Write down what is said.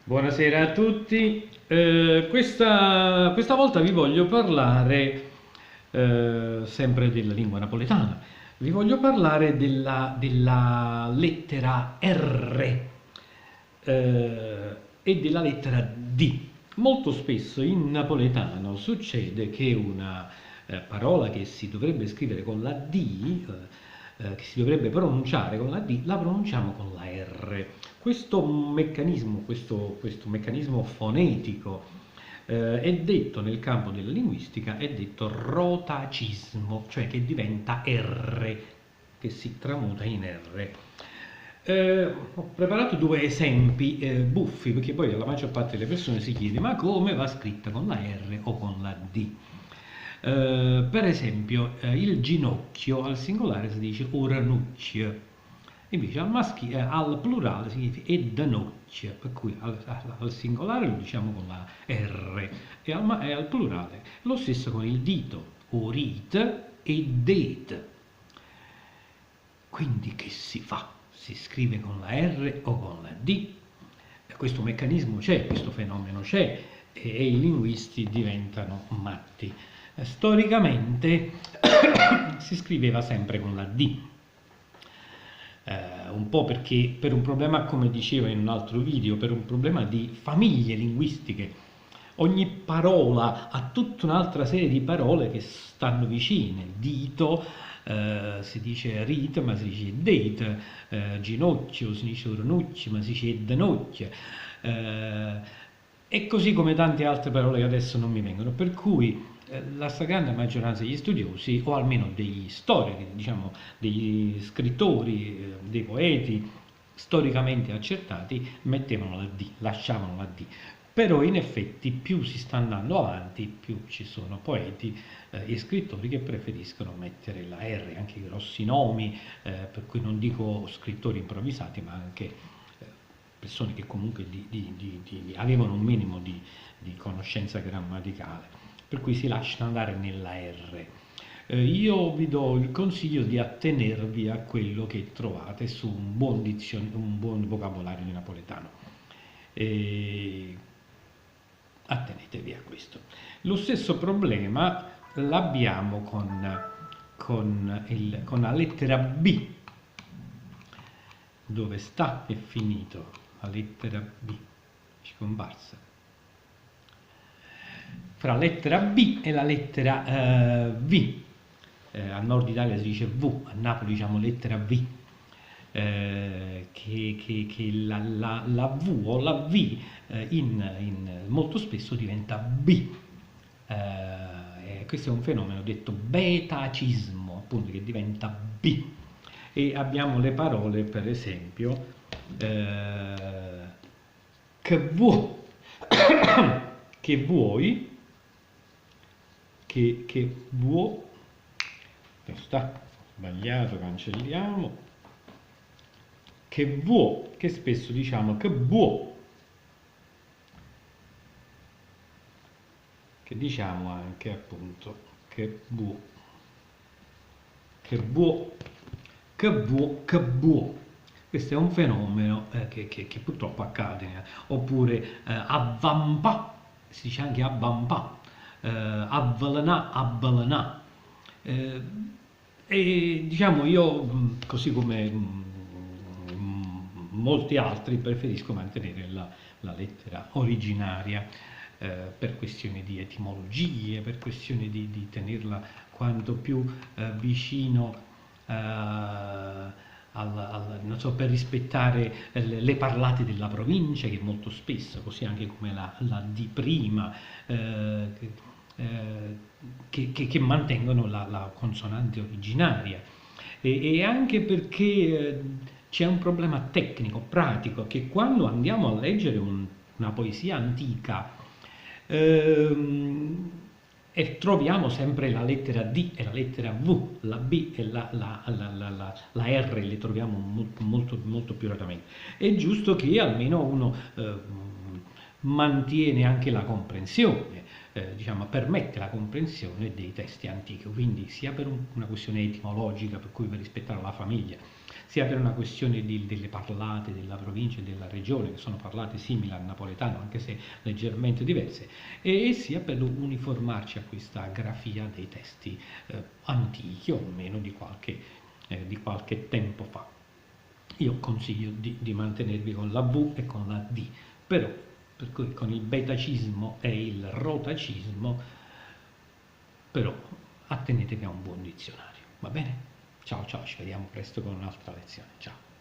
Buonasera a tutti. Questa volta vi voglio parlare sempre della lingua napoletana. Vi voglio parlare della lettera R e della lettera D. Molto spesso in napoletano succede che una parola che si dovrebbe scrivere con la D, che si dovrebbe pronunciare con la D, la pronunciamo con la R. Questo meccanismo fonetico è detto nel campo della linguistica, è detto rotacismo, cioè che diventa R, che si tramuta in R. Ho preparato due esempi buffi, perché poi la maggior parte delle persone si chiede ma come va scritta con la R o con la D? Per esempio, il ginocchio al singolare si dice oranuccio, invece al plurale significa eddanocchio, per cui al singolare lo diciamo con la R e al plurale lo stesso con il dito, orit e det. Quindi che si fa? Si scrive con la R o con la D? Questo meccanismo c'è, questo fenomeno c'è e i linguisti diventano matti. Storicamente si scriveva sempre con la D, un po' perché per un problema, come dicevo in un altro video, per un problema di famiglie linguistiche. Ogni parola ha tutta un'altra serie di parole che stanno vicine. Dito, si dice rit, ma si dice date, ginocchio, si dice ornucci, ma si dice danocchio. E così come tante altre parole che adesso non mi vengono. Per cui la stragrande maggioranza degli studiosi, o almeno degli storici, diciamo, degli scrittori, dei poeti storicamente accertati, mettevano la D, lasciavano la D. Però in effetti più si sta andando avanti, più ci sono poeti e scrittori che preferiscono mettere la R, anche i grossi nomi, per cui non dico scrittori improvvisati, ma anche persone che comunque avevano un minimo di conoscenza grammaticale, per cui si lasciano andare nella R. Io vi do il consiglio di attenervi a quello che trovate su un buon vocabolario di napoletano. E attenetevi a questo. Lo stesso problema l'abbiamo con la lettera B. Dove sta è finito la lettera B? Ci è comparsa. Fra la lettera B e la lettera V. A nord Italia si dice V, a Napoli diciamo lettera V. Che la V o la V molto spesso diventa B. Questo è un fenomeno detto betacismo, appunto, che diventa B. E abbiamo le parole, per esempio, che vuoi, che vuoi, che vuoi, sta sbagliato, cancelliamo, che vuoi, che spesso diciamo che vuoi, che diciamo anche appunto che vuoi, che vuoi, che vuoi, che vuoi. Questo è un fenomeno che purtroppo accade, oppure avvampa, si dice anche avvampa, avvelenà, avvelenà. E diciamo io, così come molti altri, preferisco mantenere la lettera originaria per questioni di etimologie, per questioni di tenerla quanto più vicino non so, per rispettare le parlate della provincia, che molto spesso, così anche come la D prima, che mantengono la consonante originaria. E anche perché c'è un problema tecnico, pratico, che quando andiamo a leggere una poesia antica e troviamo sempre la lettera D e la lettera V, la B e la R le troviamo molto più raramente. È giusto che almeno uno mantiene anche la comprensione, diciamo, permette la comprensione dei testi antichi, quindi sia per una questione etimologica, per cui per rispettare la famiglia, sia per una questione delle parlate della provincia e della regione, che sono parlate simili al napoletano, anche se leggermente diverse, e sia per uniformarci a questa grafia dei testi antichi o meno di qualche tempo fa. Io consiglio di mantenervi con la V e con la D, però per cui con il betacismo e il rotacismo, però attenetevi a un buon dizionario, va bene? Ciao ciao, ci vediamo presto con un'altra lezione, ciao.